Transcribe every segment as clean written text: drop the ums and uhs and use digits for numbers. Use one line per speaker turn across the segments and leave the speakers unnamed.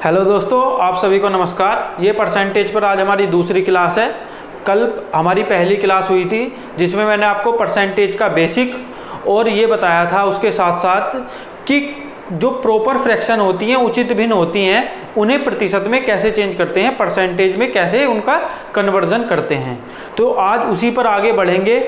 Hello दोस्तों, आप सभी को नमस्कार। ये परसेंटेज पर आज हमारी दूसरी क्लास है। कल हमारी पहली क्लास हुई थी जिसमें मैंने आपको परसेंटेज का बेसिक और ये बताया था, उसके साथ साथ कि जो प्रॉपर फ्रैक्शन होती हैं, उचित भिन्न होती हैं, उन्हें प्रतिशत में कैसे चेंज करते हैं, परसेंटेज में कैसे उनका कन्वर्जन करते हैं। तो आज उसी पर आगे बढ़ेंगे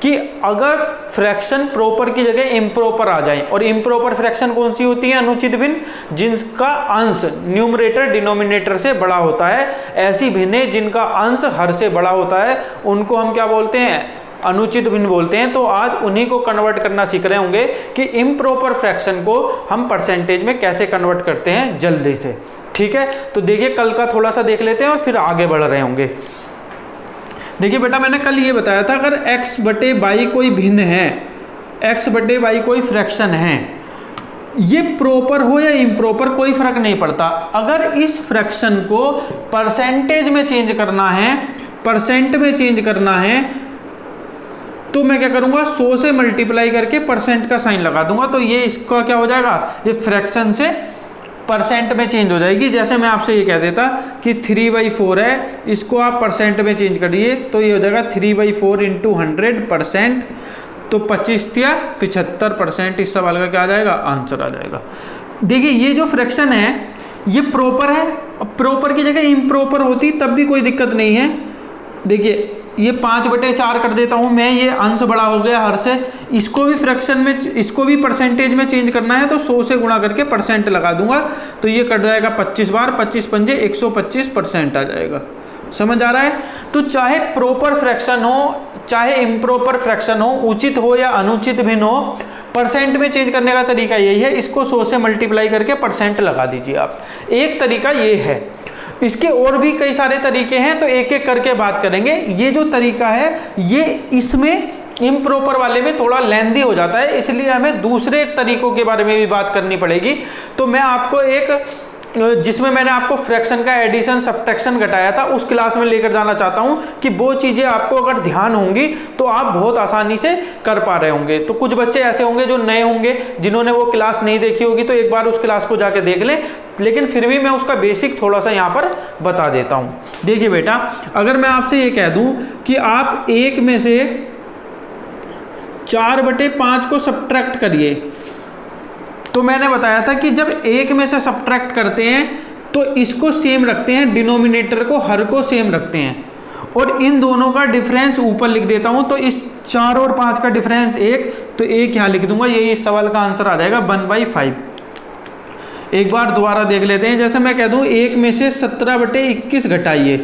कि अगर फ्रैक्शन प्रॉपर की जगह इम्प्रॉपर आ जाए, और इम्प्रॉपर फ्रैक्शन कौन सी होती है? अनुचित भिन्न जिनका अंश न्यूमरेटर डिनोमिनेटर से बड़ा होता है। ऐसी भिन्नें जिनका अंश हर से बड़ा होता है उनको हम क्या बोलते हैं? अनुचित भिन्न बोलते हैं। तो आज उन्हीं को कन्वर्ट करना सीख रहे होंगे कि इम्प्रॉपर फ्रैक्शन को हम परसेंटेज में कैसे कन्वर्ट करते हैं जल्दी से। ठीक है, तो देखिए कल का थोड़ा सा देख लेते हैं और फिर आगे बढ़ रहे होंगे। देखिए बेटा, मैंने कल ये बताया था अगर x बटे बाई कोई भिन्न है, x बटे बाई कोई फ्रैक्शन है, ये प्रॉपर हो या इम्प्रॉपर कोई फर्क नहीं पड़ता। अगर इस फ्रैक्शन को परसेंटेज में चेंज करना है, परसेंट में चेंज करना है, तो मैं क्या करूंगा? 100 से मल्टीप्लाई करके परसेंट का साइन लगा दूंगा। तो ये इसका क्या हो जाएगा? ये फ्रैक्शन से परसेंट में चेंज हो जाएगी। जैसे मैं आपसे ये कह देता कि 3/4 है, इसको आप परसेंट में चेंज करिए तो ये हो जाएगा 3/4 इंटू 100%। तो 25 या 75% इस सवाल का क्या आ जाएगा? आंसर आ जाएगा। देखिए ये जो फ्रैक्शन है ये प्रॉपर है। प्रॉपर की जगह इम्प्रॉपर होती तब भी कोई दिक्कत नहीं है। देखिए ये 5/4 कर देता हूँ मैं, ये अंश बड़ा हो गया हर से। इसको भी फ्रैक्शन में, इसको भी परसेंटेज में चेंज करना है तो 100 से गुणा करके परसेंट लगा दूंगा। तो ये कट जाएगा 25 बार, 25 पंजे 125% आ जाएगा। समझ आ रहा है? तो चाहे प्रॉपर फ्रैक्शन हो चाहे इम्प्रॉपर फ्रैक्शन हो, उचित हो या अनुचित भिन्न हो, परसेंट में चेंज करने का तरीका यही है। इसको 100 से मल्टीप्लाई करके परसेंट लगा दीजिए आप। एक तरीका ये है। इसके और भी कई सारे तरीके हैं, तो एक एक करके बात करेंगे। ये जो तरीका है ये इसमें इम्प्रॉपर वाले में थोड़ा लेंदी हो जाता है, इसलिए हमें दूसरे तरीकों के बारे में भी बात करनी पड़ेगी। तो मैं आपको एक, जिसमें मैंने आपको फ्रैक्शन का एडिशन सब्ट्रैक्शन घटाया था, उस क्लास में लेकर जाना चाहता हूं कि वो चीज़ें आपको अगर ध्यान होंगी तो आप बहुत आसानी से कर पा रहे होंगे। तो कुछ बच्चे ऐसे होंगे जो नए होंगे, जिन्होंने वो क्लास नहीं देखी होगी, तो एक बार उस क्लास को जाके देख लें। लेकिन फिर भी मैं उसका बेसिक थोड़ा सा यहाँ पर बता देता हूँ। देखिए बेटा, अगर मैं आपसे ये कह दूँ कि आप 1 में से 4/5 को सब्ट्रैक्ट करिए, तो मैंने बताया था कि जब 1 में से सब्ट्रैक्ट करते हैं तो इसको सेम रखते हैं, डिनोमिनेटर को, हर को सेम रखते हैं, और इन दोनों का डिफरेंस ऊपर लिख देता हूं। तो इस 4 और 5 का डिफरेंस 1, तो 1 यहां लिख दूंगा। यही इस सवाल का आंसर आ जाएगा 1/5। एक बार दोबारा देख लेते हैं। जैसे मैं कह दूं 1 में से 17/21 घटाइए,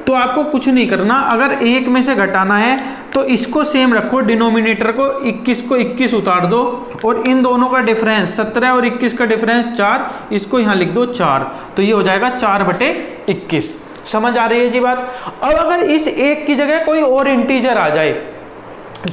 तो आपको कुछ नहीं करना। अगर 1 में से घटाना है तो इसको सेम रखो, डिनोमिनेटर को, 21 को 21 उतार दो, और इन दोनों का डिफरेंस 17 और 21 का डिफरेंस 4, इसको यहाँ लिख दो 4। तो ये हो जाएगा 4/21। समझ आ रही है जी बात? अब अगर इस 1 की जगह कोई और इंटीजर आ जाए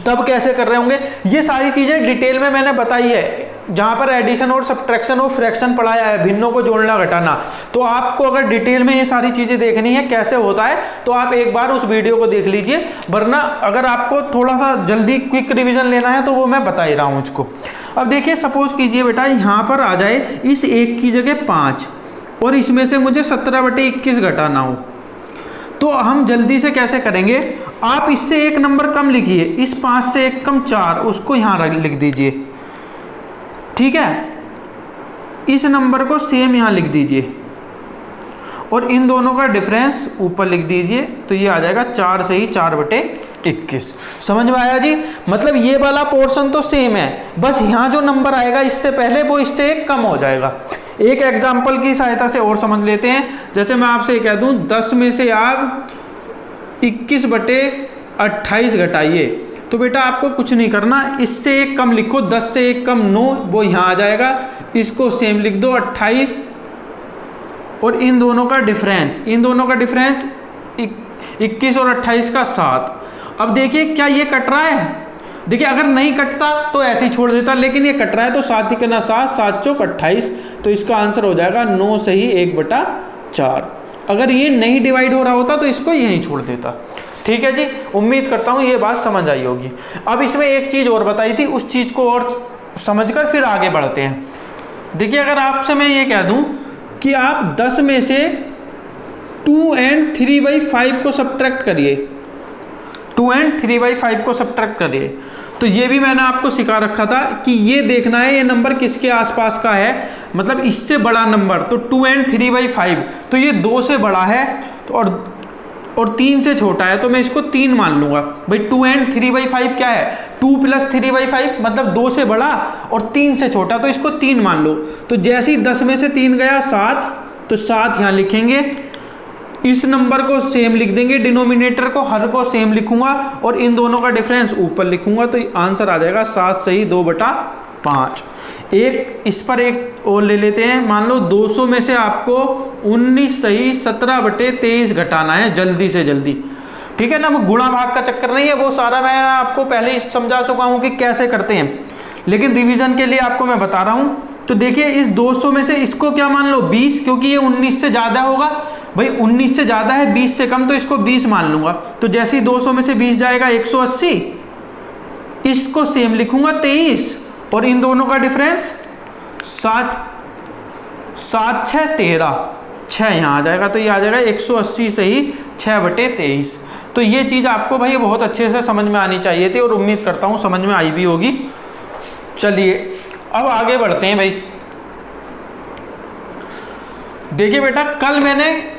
तब कैसे कर रहे होंगे? ये सारी चीज़ें डिटेल में मैंने बताई है। जहाँ पर एडिशन और सब्ट्रैक्शन और फ्रैक्शन पढ़ाया है, भिन्नों को जोड़ना घटाना, तो आपको अगर डिटेल में ये सारी चीज़ें देखनी है कैसे होता है, तो आप एक बार उस वीडियो को देख लीजिए। वरना अगर आपको थोड़ा सा जल्दी क्विक रिवीजन लेना है तो वो मैं बता ही रहा हूँ उसको। अब देखिए, सपोज कीजिए बेटा यहाँ पर आ जाए इस 1 की जगह 5, और इसमें से मुझे 17/21 घटाना हो, तो हम जल्दी से कैसे करेंगे? आप इससे एक नंबर कम लिखिए, इस 5 से एक कम 4, उसको यहाँ लिख दीजिए। ठीक है, इस नंबर को सेम यहाँ लिख दीजिए, और इन दोनों का डिफरेंस ऊपर लिख दीजिए। तो ये आ जाएगा 4 से ही 4/21। समझ में आया जी? मतलब ये वाला पोर्शन तो सेम है, बस यहाँ जो नंबर आएगा इससे पहले वो इससे एक कम हो जाएगा। एक एग्जाम्पल की सहायता से और समझ लेते हैं। जैसे मैं आपसे कह दूं 10 में से आप 21/28 घटाइए, तो बेटा आपको कुछ नहीं करना, इससे एक कम लिखो, 10 से एक कम 9, वो यहाँ आ जाएगा। इसको सेम लिख दो 28, और इन दोनों का डिफरेंस, 21 और 28 का 7। अब देखिए क्या ये कट रहा है? देखिए अगर नहीं कटता तो ऐसे ही छोड़ देता, लेकिन ये कट रहा है तो 7 ही करना, 7 7 चौक 28। तो इसका आंसर हो जाएगा 9 से ही 1/4। अगर ये नहीं डिवाइड हो रहा होता तो इसको यहीं छोड़ देता। ठीक है जी, उम्मीद करता हूँ ये बात समझ आई होगी। अब इसमें एक चीज़ और बताई थी, उस चीज़ को और समझकर फिर आगे बढ़ते हैं। देखिए अगर आपसे मैं ये कह दूं कि आप 10 में से 2 and 3/5 को सब्ट्रैक्ट करिए, 2 and 3/5 को सब्ट्रैक्ट करिए। तो ये भी मैंने आपको सिखा रखा था कि ये देखना है ये नंबर किसके आसपास का है, मतलब इससे बड़ा नंबर। तो 2 and 3/5, तो ये 2 से बड़ा है तो और 3 से छोटा है, तो मैं इसको 3 मान लूंगा। भाई 2 and 3/5 क्या है, 2 + 3/5 मतलब 2 से बड़ा और 3 से छोटा, तो इसको 3 मान लो। तो जैसे ही 10 में से 3 गया 7, तो 7 यहाँ लिखेंगे। इस नंबर को सेम लिख देंगे, डिनोमिनेटर को हर को सेम लिखूंगा और इन दोनों का डिफरेंस ऊपर लिखूंगा। तो आंसर आ जाएगा 7 सही 2/5। एक इस पर एक और ले लेते हैं। मान लो 200 में से आपको 19 सही 17/23 घटाना है जल्दी से जल्दी, ठीक है ना। वो गुणा भाग का चक्कर नहीं है, वो सारा मैं आपको पहले ही समझा चुका हूँ कि कैसे करते हैं, लेकिन रिवीजन के लिए आपको मैं बता रहा हूँ। तो देखिए इस 200 में से इसको क्या मान लो 20, क्योंकि ये 19 से ज़्यादा होगा। भाई 19 से ज़्यादा है 20 से कम, तो इसको 20 मान लूँगा। तो जैसे ही 200 में से 20 जाएगा 180, इसको सेम लिखूँगा 23 और इन दोनों का डिफरेंस 7 6 13, 6 यहाँ आ जाएगा। तो ये आ जाएगा 180 सही 6/23। तो ये चीज़ आपको भाई बहुत अच्छे से समझ में आनी चाहिए थी और उम्मीद करता हूँ समझ में आई भी होगी। चलिए अब आगे बढ़ते हैं भाई। देखिए बेटा,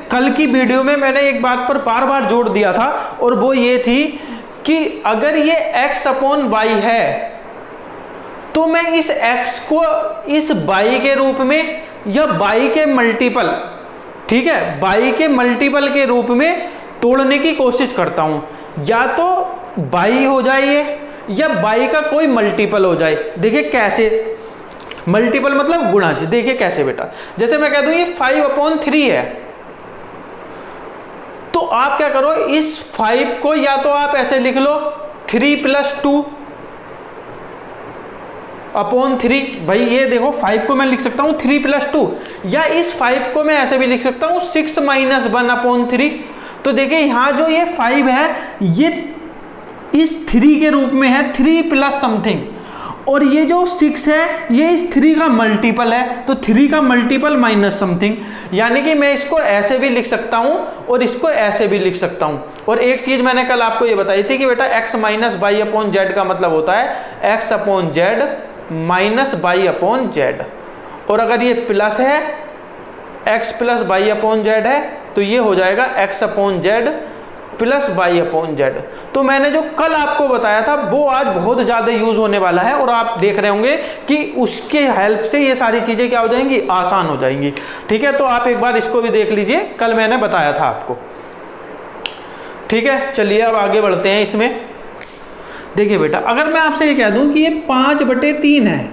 कल की वीडियो में मैंने एक बात पर बार बार जोर दिया था और वो ये थी कि अगर ये x/y है तो मैं इस x को इस y के रूप में या y के मल्टीपल, ठीक है, y के मल्टीपल के रूप में तोड़ने की कोशिश करता हूं। या तो y हो जाए ये, या y का कोई मल्टीपल हो जाए। देखिए कैसे, मल्टीपल मतलब गुणा। देखिए कैसे बेटा, जैसे मैं कह दूं ये 5/3 है, तो आप क्या करो, इस 5 को या तो आप ऐसे लिख लो 3 + 2/3। भाई ये देखो 5 को मैं लिख सकता हूं 3 + 2, या इस 5 को मैं ऐसे भी लिख सकता हूं 6 - 1/3। तो देखिए यहां जो ये 5 है ये इस 3 के रूप में है, 3 + समथिंग, और ये जो 6 है ये इस 3 का मल्टीपल है, तो 3 का मल्टीपल माइनस समथिंग। यानी कि मैं इसको ऐसे भी लिख सकता हूं और इसको ऐसे भी लिख सकता हूं। और एक चीज मैंने कल आपको ये बताई थी कि बेटा x - y/z का मतलब होता है x/z - y/z, और अगर ये प्लस है x + y/z है तो ये हो जाएगा x/z + y/z। तो मैंने जो कल आपको बताया था वो आज बहुत ज़्यादा यूज़ होने वाला है और आप देख रहे होंगे कि उसके हेल्प से ये सारी चीज़ें क्या हो जाएंगी, आसान हो जाएंगी। ठीक है, तो आप एक बार इसको भी देख लीजिए, कल मैंने बताया था आपको। ठीक है, चलिए अब आगे बढ़ते हैं इसमें। देखिए बेटा, अगर मैं आपसे ये कह दूं कि ये 5/3 है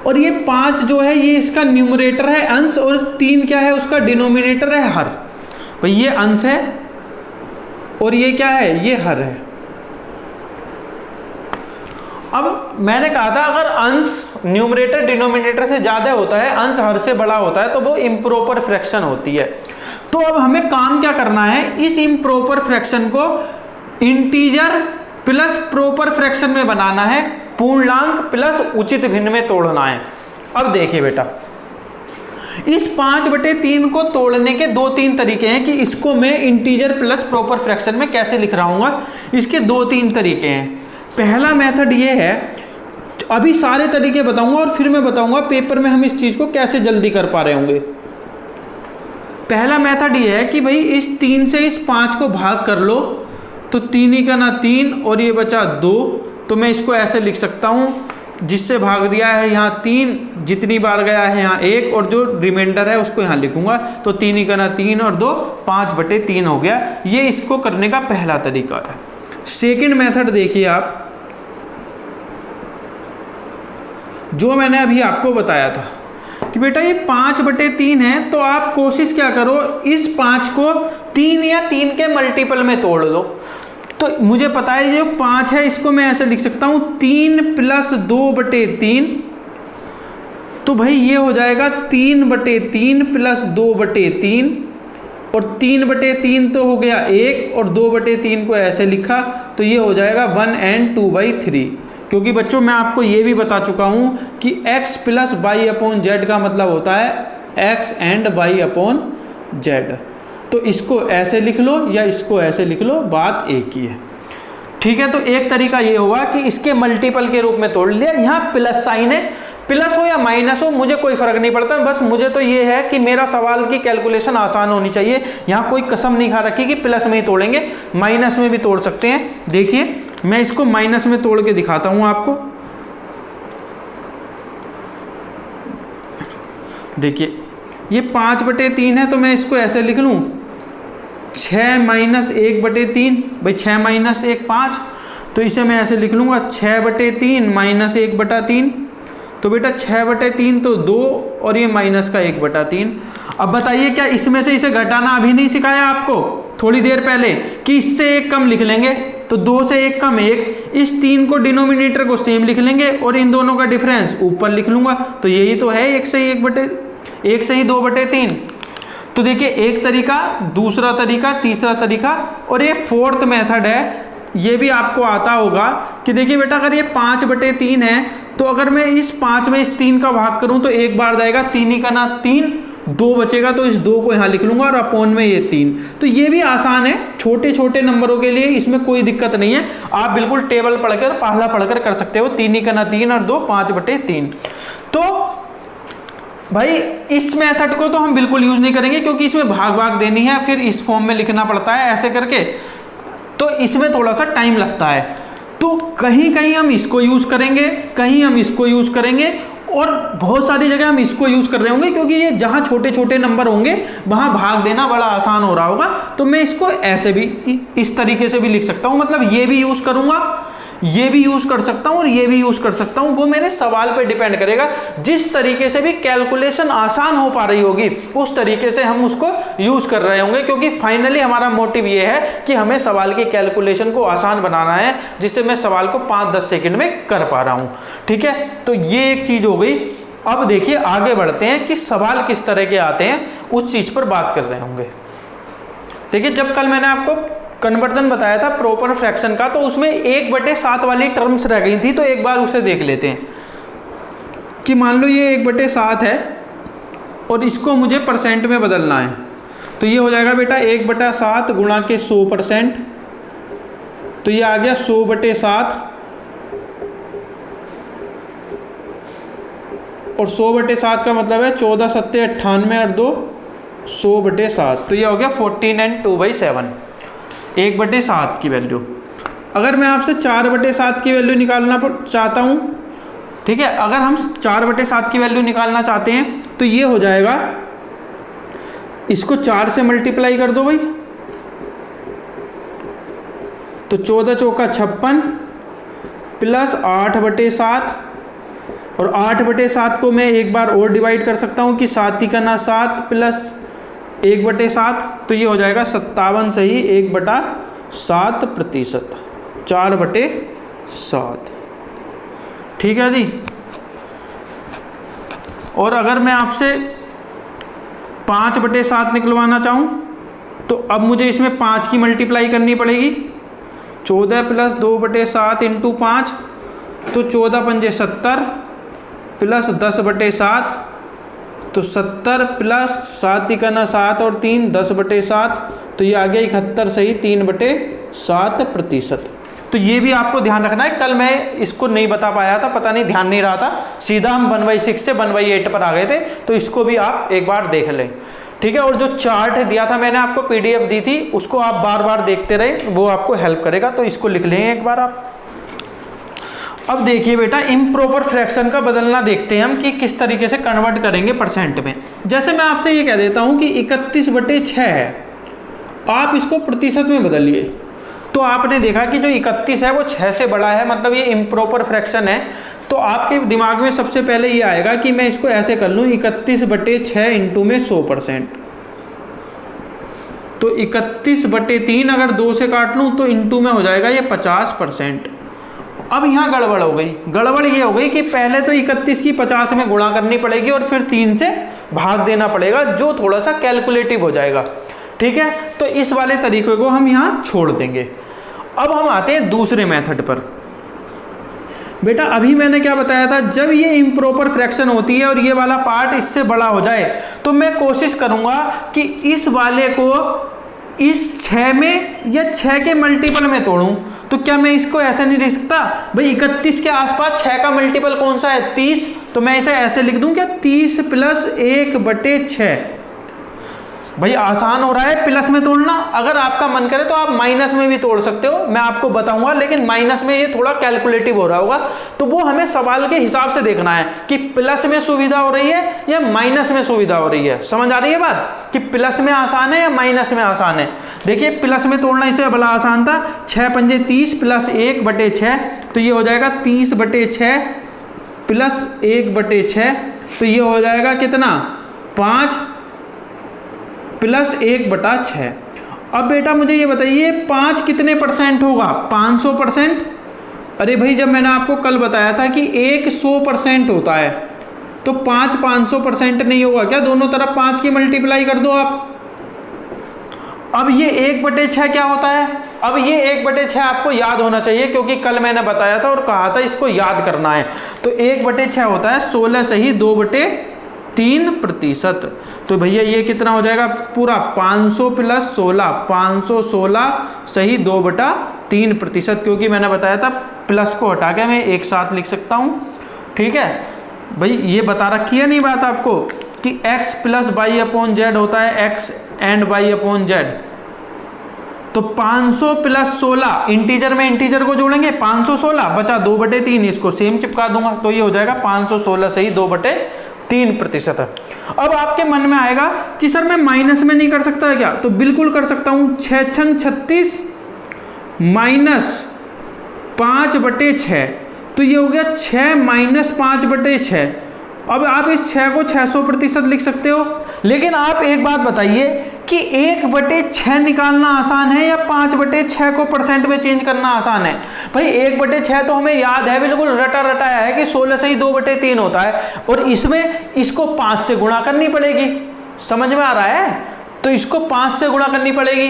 और ये 5 जो है ये इसका न्यूमरेटर है अंश और 3 क्या है उसका डिनोमिनेटर है हर। भाई ये अंश है और ये क्या है, ये हर है। अब मैंने कहा था अगर अंश न्यूमरेटर डिनोमिनेटर से ज़्यादा होता है, अंश हर से बड़ा होता है, तो वो इम्प्रॉपर फ्रैक्शन होती है। तो अब हमें काम क्या करना है, इस इम्प्रॉपर फ्रैक्शन को इंटीजर प्लस प्रॉपर फ्रैक्शन में बनाना है, पूर्णांक प्लस उचित भिन्न में तोड़ना है। अब देखिए बेटा, इस 5/3 को तोड़ने के 2-3 तरीके हैं कि इसको मैं इंटीजर प्लस प्रॉपर फ्रैक्शन में कैसे लिख रहा हूँ। इसके 2-3 तरीके हैं। पहला मेथड ये है, अभी सारे तरीके बताऊंगा और फिर मैं बताऊंगा पेपर में हम इस चीज़ को कैसे जल्दी कर पा रहे होंगे। पहला मेथड ये है कि भाई इस 3 से इस 5 को भाग कर लो, तो 3 ही का ना 3 और ये बचा 2, तो मैं इसको ऐसे लिख सकता हूँ, जिससे भाग दिया है यहाँ 3, जितनी बार गया है यहाँ 1 और जो रिमाइंडर है उसको यहाँ लिखूंगा, तो 3 ही का ना 3 और 2 5/3 हो गया। ये इसको करने का पहला तरीका है। सेकंड मेथड देखिए आप, जो मैंने अभी आपको बताया था कि बेटा ये 5/3 है, तो आप कोशिश क्या करो, इस 5 को 3 या 3 के मल्टीपल में तोड़ लो। तो मुझे पता है जो 5 है इसको मैं ऐसे लिख सकता हूँ 3 + 2/3, तो भाई ये हो जाएगा 3/3 + 2/3, और 3/3 तो हो गया 1 और 2/3 को ऐसे लिखा, तो ये हो जाएगा 1 and 2/3, क्योंकि बच्चों मैं आपको ये भी बता चुका हूँ कि x plus Y upon Z का मतलब होता है x and Y upon Z. तो इसको ऐसे लिख लो या इसको ऐसे लिख लो, बात एक ही है। ठीक है, तो एक तरीका ये होगा कि इसके मल्टीपल के रूप में तोड़ लिया। यहाँ प्लस साइन है, प्लस हो या माइनस हो मुझे कोई फर्क नहीं पड़ता, बस मुझे तो ये है कि मेरा सवाल की कैलकुलेशन आसान होनी चाहिए। यहाँ कोई कसम नहीं खा रखी कि प्लस में ही तोड़ेंगे, माइनस में भी तोड़ सकते हैं। देखिए मैं इसको माइनस में तोड़ के दिखाता हूँ आपको। देखिए ये 5/3 है, तो मैं इसको ऐसे लिख लूँ 6 माइनस 1/3। भाई 6 माइनस 1 5, तो इसे मैं ऐसे लिख लूँगा 6/3 माइनस 1/3। तो बेटा 6/3 तो 2 और ये माइनस का 1/3। अब बताइए क्या इसमें से इसे घटाना अभी नहीं सिखाया आपको थोड़ी देर पहले कि इससे 1 कम लिख लेंगे, तो 2 से 1 कम 1, इस 3 को डिनोमिनेटर को सेम लिख लेंगे और इन दोनों का डिफरेंस ऊपर लिख लूँगा। तो यही तो है 1 से 2/3। तो देखिए एक तरीका, दूसरा तरीका, तीसरा तरीका और ये फोर्थ मेथड है, ये भी आपको आता होगा कि देखिए बेटा अगर ये 5/3 है तो अगर मैं इस 5 में इस 3 का भाग करूं तो एक बार जाएगा, 3 ही का ना 3, 2 बचेगा तो इस 2 को यहाँ लिख लूंगा और अपॉन में ये 3। तो ये भी आसान है, छोटे छोटे नंबरों के लिए इसमें कोई दिक्कत नहीं है। आप बिल्कुल टेबल पढ़कर पहला पढ़कर कर सकते हो, 3 ही का ना 3 और 2 5/3। तो भाई इस मेथड को तो हम बिल्कुल यूज नहीं करेंगे क्योंकि इसमें भाग भाग देनी है, फिर इस फॉर्म में लिखना पड़ता है ऐसे करके, तो इसमें थोड़ा सा टाइम लगता है। तो कहीं कहीं हम इसको यूज करेंगे, कहीं हम इसको यूज करेंगे और बहुत सारी जगह हम इसको यूज कर रहे होंगे क्योंकि ये जहां छोटे छोटे नंबर होंगे वहां भाग देना बड़ा आसान हो रहा होगा। तो मैं इसको ऐसे भी इस तरीके से भी लिख सकता हूं, मतलब ये भी यूज करूंगा, ये भी यूज कर सकता हूं और ये भी यूज कर सकता हूं, वो मेरे सवाल पे डिपेंड करेगा। जिस तरीके से भी कैलकुलेशन आसान हो पा रही होगी उस तरीके से हम उसको यूज कर रहे होंगे, क्योंकि फाइनली हमारा मोटिव ये है कि हमें सवाल की कैलकुलेशन को आसान बनाना है जिससे मैं सवाल को 5-10 सेकंड में कर पा रहा हूं। ठीक है, तो ये एक चीज हो गई। अब देखिए आगे बढ़ते हैं कि सवाल किस तरह के आते हैं, उस चीज पर बात कर रहे होंगे। देखिए जब कल मैंने आपको कन्वर्जन बताया था प्रॉपर फ्रैक्शन का, तो उसमें 1/7 वाली टर्म्स रह गई थी, तो एक बार उसे देख लेते हैं कि मान लो ये 1/7 है और इसको मुझे परसेंट में बदलना है। तो ये हो जाएगा बेटा 1/7 गुणा के 100%, तो ये आ गया 100/7 और 100/7 का मतलब है 14 7 98 और 2 100/7, तो ये हो गया 14 and 2/7 1/7 की वैल्यू। अगर मैं आपसे 4/7 की वैल्यू निकालना चाहता हूँ, ठीक है, अगर हम 4/7 की वैल्यू निकालना चाहते हैं तो ये हो जाएगा, इसको 4 से मल्टीप्लाई कर दो भाई, तो 14 चौका 56 प्लस 8/7 और 8/7 को मैं एक बार और डिवाइड कर सकता हूँ कि 7 ही का ना 7 प्लस 1/7, तो ये हो जाएगा 57 से ही 1/7%, 4/7। ठीक है जी। और अगर मैं आपसे 5/7 निकलवाना चाहूँ तो अब मुझे इसमें 5 की मल्टीप्लाई करनी पड़ेगी, 14 प्लस 2/7 इंटू 5, तो 14 पंजे 70 प्लस 10/7, तो 70 प्लस 7 ही का ना 7 और 3 10/7, तो ये आ गया 71 से ही 3/7%। तो ये भी आपको ध्यान रखना है, कल मैं इसको नहीं बता पाया था, पता नहीं ध्यान नहीं रहा था, सीधा हम 1/6 से 1/8 पर आ गए थे, तो इसको भी आप एक बार देख लें। ठीक है, और जो चार्ट दिया था मैंने आपको, PDF दी थी, उसको आप बार बार देखते रहे, वो आपको हेल्प करेगा, तो इसको लिख लें एक बार आप। अब देखिए बेटा इम्प्रॉपर फ्रैक्शन का बदलना देखते हैं हम कि किस तरीके से कन्वर्ट करेंगे परसेंट में। जैसे मैं आपसे ये कह देता हूँ कि 31/6 है, आप इसको प्रतिशत में बदलिए, तो आपने देखा कि जो 31 है वो 6 से बड़ा है, मतलब ये इम्प्रॉपर फ्रैक्शन है। तो आपके दिमाग में सबसे पहले ये आएगा कि मैं इसको ऐसे कर लूँ 31/6 इंटू में 100%, तो 31/3 अगर 2 से काट लूँ तो इंटू में हो जाएगा ये 50%। अब यहाँ गड़बड़ हो गई, गड़बड़ ये हो गई कि पहले तो 31 की 50 में गुणा करनी पड़ेगी और फिर 3 से भाग देना पड़ेगा, जो थोड़ा सा कैलकुलेटिव हो जाएगा। ठीक है, तो इस वाले तरीके को हम यहाँ छोड़ देंगे। अब हम आते हैं दूसरे मेथड पर। बेटा अभी मैंने क्या बताया था, जब ये इम्प्रॉपर फ्रैक्शन होती है और ये वाला पार्ट इससे बड़ा हो जाए तो मैं कोशिश करूंगा कि इस वाले को इस 6 में या 6 के मल्टीपल में तोड़ूं। तो क्या मैं इसको ऐसे नहीं लिख सकता भाई 31 के आसपास 6 का मल्टीपल कौन सा है 30, तो मैं इसे ऐसे लिख दूं क्या 30 + 1/6। भाई आसान हो रहा है प्लस में तोड़ना, अगर आपका मन करे तो आप माइनस में भी तोड़ सकते हो, मैं आपको बताऊंगा, लेकिन माइनस में ये थोड़ा कैलकुलेटिव हो रहा होगा, तो वो हमें सवाल के हिसाब से देखना है कि प्लस में सुविधा हो रही है या माइनस में सुविधा हो रही है। समझ आ रही है बात कि प्लस में आसान है या माइनस में आसान है। देखिए प्लस में तोड़ना इसे बड़ा आसान था, 6 पंजे 30 + 1/6, तो ये हो जाएगा 30/6 + 1/6, तो ये हो जाएगा कितना 5 + 1/6। अब बेटा मुझे ये बताइए 5 कितने % होगा 500%। अरे भाई जब मैंने आपको कल बताया था कि 1 100% होता है, तो 5 500% नहीं होगा क्या, दोनों तरफ 5 की मल्टीप्लाई कर दो आप। अब ये 1/6 क्या होता है, अब ये 1/6 आपको याद होना चाहिए क्योंकि कल मैंने बताया था और कहा था इसको याद करना है। तो 1/6 होता है 16 सही 2/3%। तो भैया ये कितना हो जाएगा पूरा 500 + 16, 516 सही 2/3%, क्योंकि मैंने बताया था प्लस को हटा के मैं एक साथ लिख सकता हूँ। ठीक है भाई, ये बता रखी है नहीं बात आपको कि x + y/z होता है x and y/z। तो 500 + 16 इंटीजर में इंटीजर को जोड़ेंगे 516 बचा 2/3, इसको सेम चिपका दूंगा, तो ये हो जाएगा 516 सही 2/3%। अब आपके मन में आएगा कि सर मैं माइनस में नहीं कर सकता है क्या, तो बिल्कुल कर सकता हूं। 6 × 36 - 5/6, तो ये हो गया 6 - 5/6। अब आप इस 6 को 600% लिख सकते हो, लेकिन आप एक बात बताइए कि 1/6 निकालना आसान है या 5/6 को % में चेंज करना आसान है। भाई 1/6 तो हमें याद है, बिल्कुल रटा रटाया है कि 16 सही 2/3 होता है, और इसमें इसको 5 से गुणा करनी पड़ेगी। समझ में आ रहा है, तो इसको 5 से गुणा करनी पड़ेगी,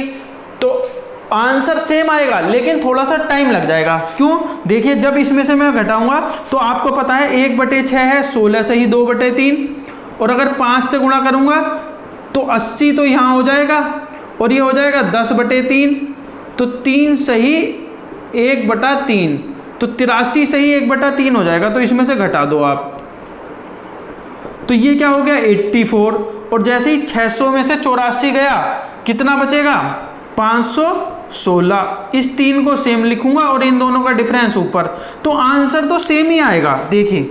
तो आंसर सेम आएगा लेकिन थोड़ा सा टाइम लग जाएगा। क्यों, देखिए जब इसमें से मैं घटाऊंगा तो आपको पता है 1/6 है 16 सही 2/3, और अगर 5 से गुणा करूंगा तो 80 तो यहाँ हो जाएगा, और ये हो जाएगा 10/3, तो 3 सही 1/3, तो 83 सही 1/3 हो जाएगा, तो इसमें से घटा दो आप, तो ये क्या हो गया 84, और जैसे ही 600 में से 84 गया कितना बचेगा 516। इस 3 को सेम लिखूंगा और इन दोनों का डिफरेंस ऊपर, तो आंसर तो सेम ही आएगा। देखिए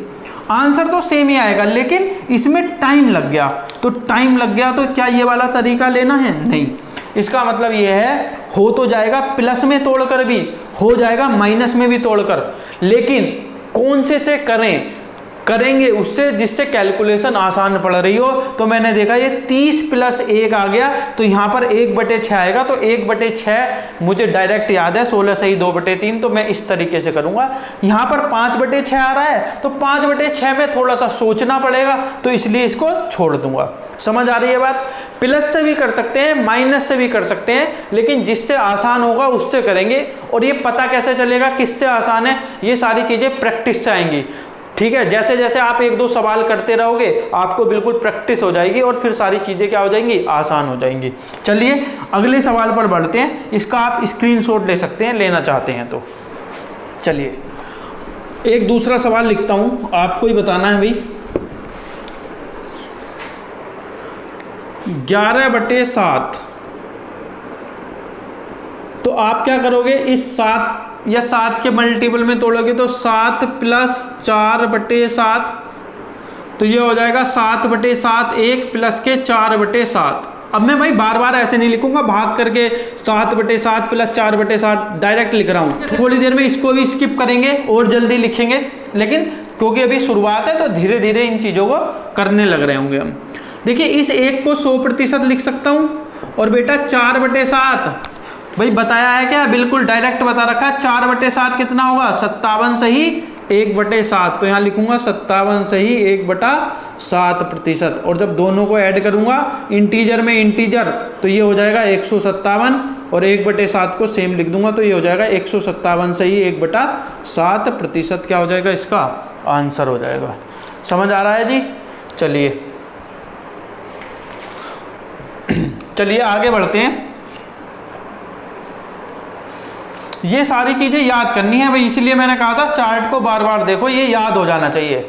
आंसर तो सेम ही आएगा, लेकिन इसमें टाइम लग गया, तो टाइम लग गया तो क्या ये वाला तरीका लेना है, नहीं। इसका मतलब ये है हो तो जाएगा प्लस में तोड़कर भी, हो जाएगा माइनस में भी तोड़कर, लेकिन कौन से करेंगे उससे जिससे कैलकुलेशन आसान पड़ रही हो। तो मैंने देखा ये 30 + 1 आ गया, तो यहाँ पर 1/6 आएगा, तो 1/6 मुझे डायरेक्ट याद है 16 सही 2/3, तो मैं इस तरीके से करूँगा। यहाँ पर 5/6 आ रहा है, तो 5/6 में थोड़ा सा सोचना पड़ेगा, तो इसलिए इसको छोड़ दूंगा। समझ आ रही है बात, प्लस से भी कर सकते हैं माइनस से भी कर सकते हैं, लेकिन जिससे आसान होगा उससे करेंगे। और ये पता कैसे चलेगा किससे आसान है, ये सारी चीज़ें प्रैक्टिस से आएंगी। ठीक है, जैसे जैसे आप 1-2 सवाल करते रहोगे आपको बिल्कुल प्रैक्टिस हो जाएगी और फिर सारी चीज़ें क्या हो जाएंगी, आसान हो जाएंगी। चलिए अगले सवाल पर बढ़ते हैं, इसका आप स्क्रीनशॉट ले सकते हैं, लेना चाहते हैं तो। चलिए एक दूसरा सवाल लिखता हूँ, आपको ही बताना है भाई। 11/7, तो आप क्या करोगे, इस 7 या 7 के मल्टीपल में तोड़ोगे तो 7 + 4/7, तो ये हो जाएगा 7/7 1 प्लस के 4/7। अब मैं भाई बार बार ऐसे नहीं लिखूंगा भाग करके 7/7 + 4/7 डायरेक्ट लिख रहा हूँ, थोड़ी देर में इसको भी स्किप करेंगे और जल्दी लिखेंगे, लेकिन क्योंकि अभी शुरुआत है तो धीरे धीरे इन चीज़ों को करने लग रहे होंगे हम। देखिए इस 1 को 100% लिख सकता हूँ, और बेटा 4/7 भाई बताया है क्या, बिल्कुल डायरेक्ट बता रखा है। 4/7 कितना होगा 57 सही 1/7, तो यहाँ लिखूंगा 57 सही 1/7%, और जब दोनों को ऐड करूंगा इंटीजर में इंटीजर तो ये हो जाएगा 157, और 1/7 को सेम लिख दूंगा तो ये हो जाएगा 157 सही 1/7% क्या हो जाएगा इसका आंसर हो जाएगा। समझ आ रहा है जी? चलिए आगे बढ़ते हैं। ये सारी चीज़ें याद करनी है भाई, इसलिए मैंने कहा था चार्ट को बार बार देखो, ये याद हो जाना चाहिए,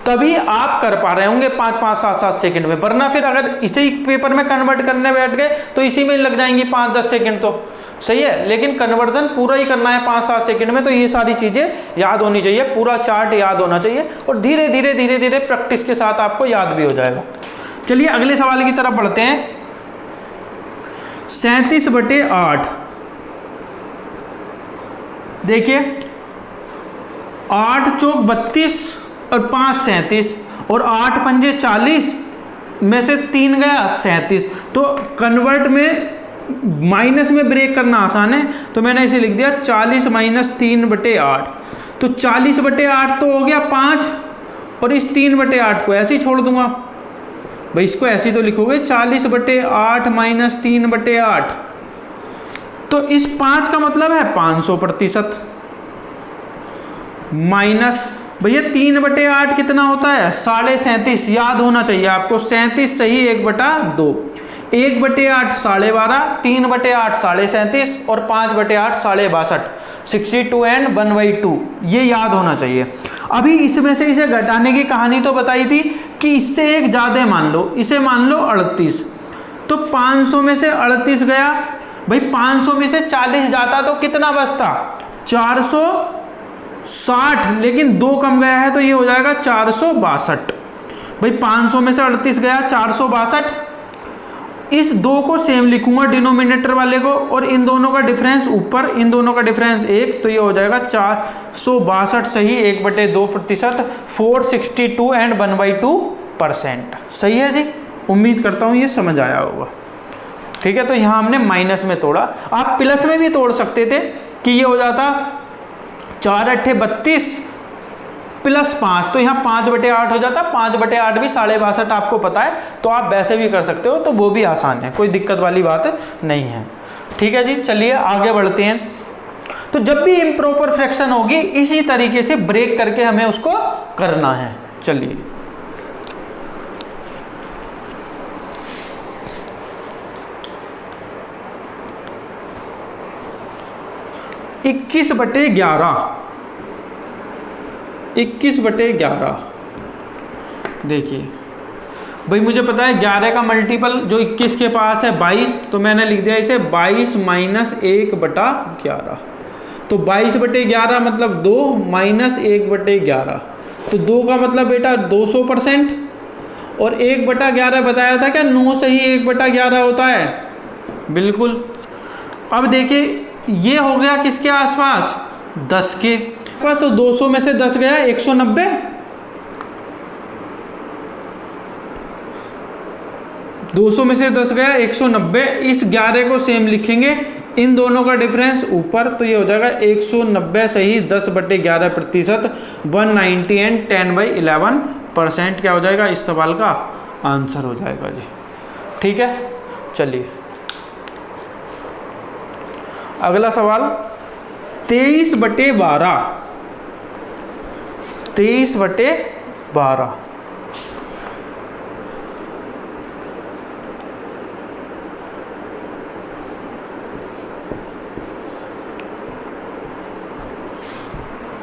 तभी आप कर पा रहे होंगे 5-5, 7-7 सेकंड में। वरना फिर अगर इसे पेपर में कन्वर्ट करने बैठ गए तो इसी में लग जाएंगी 5-10 सेकंड तो सही है, लेकिन कन्वर्जन पूरा ही करना है 5-7 सेकंड में। तो ये सारी चीज़ें याद होनी चाहिए, पूरा चार्ट याद होना चाहिए, और धीरे धीरे धीरे धीरे प्रैक्टिस के साथ आपको याद भी हो जाएगा। चलिए अगले सवाल की तरफ बढ़ते हैं। 37/8 देखिए, 8 चौक 32 और 5 37 और 8 पंजे 40 में से 3 गया 37। तो कन्वर्ट में माइनस में ब्रेक करना आसान है, तो मैंने इसे लिख दिया 40 - 3/8। तो 40/8 तो हो गया 5, और इस 3/8 को ऐसे ही छोड़ दूंगा भाई, इसको ऐसे ही तो लिखोगे 40/8 - 3/8। तो इस 5 का मतलब है 500% माइनस भैया 3/8 कितना होता है 37.5, याद होना चाहिए आपको, 37 सही 1/2, 1/8 12.5, 3/8 37.5 और 5/8 62.5, 62 एंड 1/2, ये याद होना चाहिए। अभी इसमें से इसे घटाने की कहानी तो बताई थी कि इससे एक ज़्यादा मान लो, इसे मान लो 38, तो 500 में से 38 गया भाई, 500 में से 40 जाता तो कितना बचता 460, लेकिन 2 कम गया है तो ये हो जाएगा 462 भाई। 500 में से 38 गया 462, इस 2 को सेम लिखूंगा डिनोमिनेटर वाले को, और इन दोनों का डिफरेंस ऊपर, इन दोनों का डिफरेंस 1, तो ये हो जाएगा 462 सही 1/2%, 462 एंड 1/2% सही है जी। उम्मीद करता हूँ ये समझ आया होगा। ठीक है, तो यहाँ हमने माइनस में तोड़ा, आप प्लस में भी तोड़ सकते थे कि ये हो जाता 4 × 8 = 32 प्लस 5, तो यहाँ 5/8 हो जाता, 5/8 भी 62.5 आपको पता है, तो आप वैसे भी कर सकते हो, तो वो भी आसान है, कोई दिक्कत वाली बात नहीं है। ठीक है जी, चलिए आगे बढ़ते हैं। तो जब भी इम्प्रॉपर फ्रैक्शन होगी इसी तरीके से ब्रेक करके हमें उसको करना है। चलिए (21/11) देखिए भाई, मुझे पता है 11 का मल्टीपल जो 21 के पास है 22, तो मैंने लिख दिया इसे 22 - 1/11। तो 22/11 मतलब 2 - 1/11, तो 2 का मतलब बेटा 200%, और 1/11 बताया था क्या 9 सही 1/11 होता है, बिल्कुल। अब देखिए ये हो गया किसके आसपास 10 के पास, तो 200 में से 10 गया 190, 200 में से 10 गया 190, इस 11 को सेम लिखेंगे, इन दोनों का डिफरेंस ऊपर, तो ये हो जाएगा 190 सही 10/11%, 190 एंड 10/11% क्या हो जाएगा इस सवाल का आंसर हो जाएगा जी। ठीक है, चलिए अगला सवाल 23/12, 23/12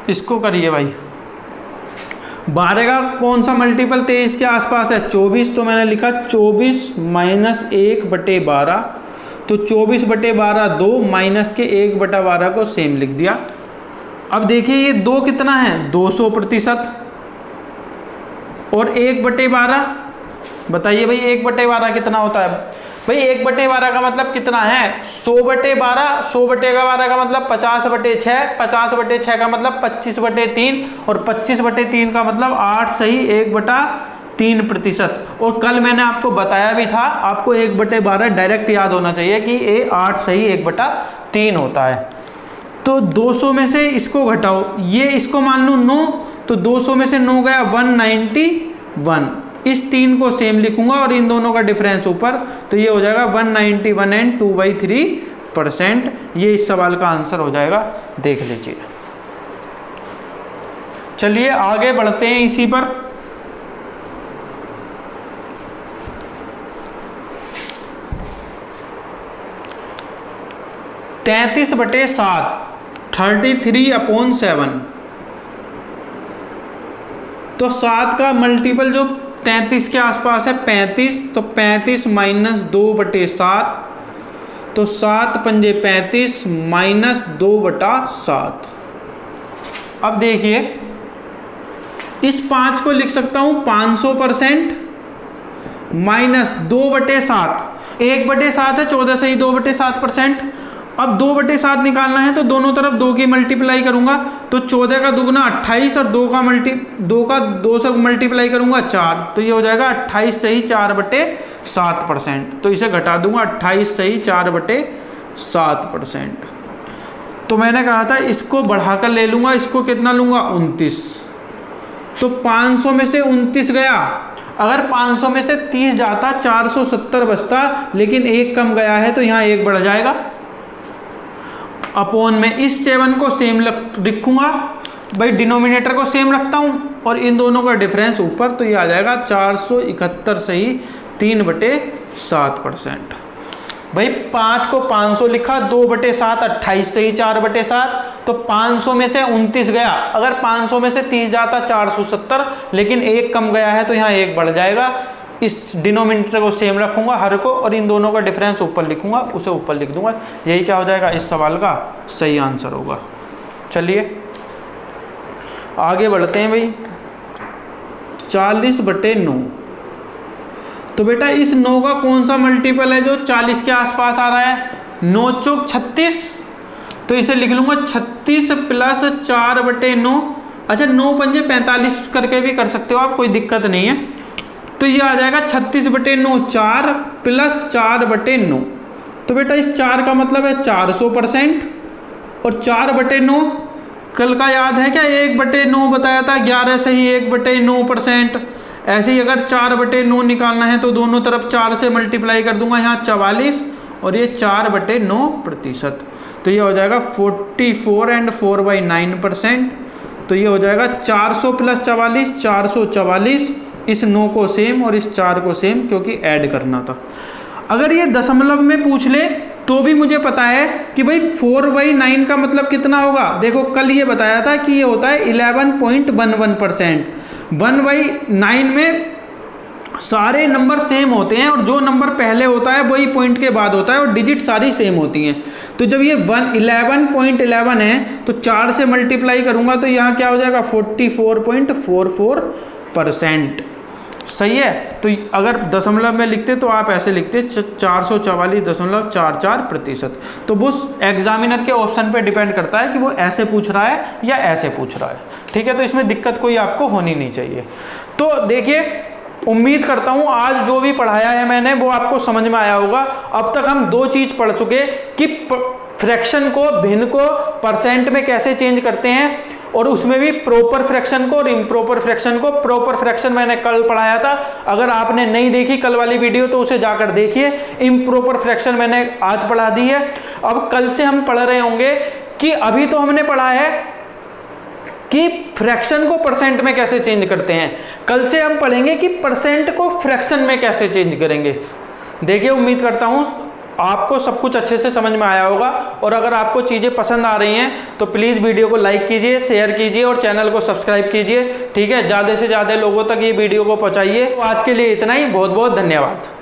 इसको करिए भाई। 12 का कौन सा मल्टीपल 23 के आसपास है 24, तो मैंने लिखा 24 - 1/12, तो 24/12 2 माइनस के 1/12 को सेम लिख दिया। अब देखिए ये 2 कितना है 200%, और 1/12 बताइए भाई 1/12 कितना होता है भाई, 1/12 का मतलब कितना है 100/12, 100/12 का मतलब 50/6, 50/6 का मतलब 25/3, और 25/3 का मतलब 8 सही 1/3%। और कल मैंने आपको बताया भी था, आपको 1/12 डायरेक्ट याद होना चाहिए कि ये 8 सही 1/3 होता है। तो 200 में से इसको घटाओ, ये इसको मान लूँ 9, तो 200 में से 9 गया 191, इस 3 को सेम लिखूंगा और इन दोनों का डिफरेंस ऊपर, तो ये हो जाएगा 191 एंड 2/3 %। ये इस सवाल का आंसर हो जाएगा, देख लीजिए। चलिए आगे बढ़ते हैं इसी पर। तैंतीस बटे 7 33/7। तो 7 का मल्टीपल जो 33 के आसपास है 35, तो 35 माइनस 2/7, तो 7 पंजे 35 माइनस 2/7। अब देखिए इस 5 को लिख सकता हूं 500% माइनस 2/7, 1/7 है 14 से ही 2/7%। अब 2/7 निकालना है तो दोनों तरफ 2 की मल्टीप्लाई करूंगा, तो 14 का दुगना 28 और 2 से मल्टीप्लाई करूंगा 4, तो ये हो जाएगा 28 से ही 4/7%। तो इसे घटा दूंगा 28 से ही 4/7%। तो मैंने कहा था इसको बढ़ाकर ले लूंगा, इसको कितना लूंगा 29, तो 500 में से 29 गया। अगर 500 में से 30 जाता 470 बचता, लेकिन 1 कम गया है तो यहाँ 1 बढ़ जाएगा। अपॉन में इस 7 को सेम लिखूंगा, भाई डिनोमिनेटर को सेम रखता हूं और इन दोनों का डिफरेंस ऊपर, तो ये आ जाएगा 471 से ही 3/7%। भाई 5 को 500 लिखा, 2/7 28 से ही 4/7, तो 500 में से 29 गया। अगर 500 में से 30 जाता 470, लेकिन 1 कम गया है तो यहाँ 1 बढ़ जाएगा। इस डिनोमिनेटर को सेम रखूंगा हर को, और इन दोनों का डिफरेंस ऊपर लिखूंगा, उसे ऊपर लिख दूंगा। यही क्या हो जाएगा, इस सवाल का सही आंसर होगा। चलिए आगे बढ़ते हैं भाई। 40/9। तो बेटा इस 9 का कौन सा मल्टीपल है जो 40 के आसपास आ रहा है, 9 चौक 36, तो इसे लिख लूंगा 36 प्लस 4/9। अच्छा 9 पंजे 45 करके भी कर सकते हो आप, कोई दिक्कत नहीं है। तो ये आ जाएगा 36/9, 4 प्लस 4/9। तो बेटा इस 4 का मतलब है 400%, और 4/9 कल का याद है क्या, 1/9 बताया था, 11 से ही 1/9%। ऐसे ही अगर 4/9 निकालना है तो दोनों तरफ 4 से मल्टीप्लाई कर दूंगा, यहाँ 44 और ये 4/9%। तो ये हो जाएगा 44 एंड 4/9%। तो ये हो जाएगा 400 प्लस 44, 444। इस 9 को सेम और इस 4 को सेम, क्योंकि ऐड करना था। अगर ये दशमलव में पूछ ले तो भी मुझे पता है कि भाई 4/9 का मतलब कितना होगा। देखो कल ये बताया था कि ये होता है 11.11%। 1/9 में सारे नंबर सेम होते हैं, और जो नंबर पहले होता है वही पॉइंट के बाद होता है, और डिजिट सारी सेम होती हैं। तो जब ये 11.11 है तो 4 से मल्टीप्लाई करूंगा, तो यहाँ क्या हो जाएगा 44.44%। सही है। तो अगर दशमलव में लिखते तो आप ऐसे लिखते 444.44%। तो वो एग्जामिनर के ऑप्शन पे डिपेंड करता है कि वो ऐसे पूछ रहा है या ऐसे पूछ रहा है। ठीक है, तो इसमें दिक्कत कोई आपको होनी नहीं चाहिए। तो देखिए उम्मीद करता हूँ आज जो भी पढ़ाया है मैंने वो आपको समझ में आया होगा। अब तक हम 2 चीज़ पढ़ चुके कि फ्रैक्शन को, भिन्न को परसेंट में कैसे चेंज करते हैं, और उसमें भी प्रॉपर फ्रैक्शन को और इम्प्रॉपर फ्रैक्शन को। प्रॉपर फ्रैक्शन मैंने कल पढ़ाया था, अगर आपने नहीं देखी कल वाली वीडियो तो उसे जाकर देखिए। इम्प्रॉपर फ्रैक्शन मैंने आज पढ़ा दी है। अब कल से हम पढ़ रहे होंगे कि अभी तो हमने पढ़ा है कि फ्रैक्शन को परसेंट में कैसे चेंज करते हैं, कल से हम पढ़ेंगे कि परसेंट को फ्रैक्शन में कैसे चेंज करेंगे। देखिए उम्मीद करता हूँ आपको सब कुछ अच्छे से समझ में आया होगा, और अगर आपको चीज़ें पसंद आ रही हैं तो प्लीज़ वीडियो को लाइक कीजिए, शेयर कीजिए और चैनल को सब्सक्राइब कीजिए। ठीक है, ज़्यादा से ज़्यादा लोगों तक ये वीडियो को पहुँचाइए। तो आज के लिए इतना ही, बहुत बहुत धन्यवाद।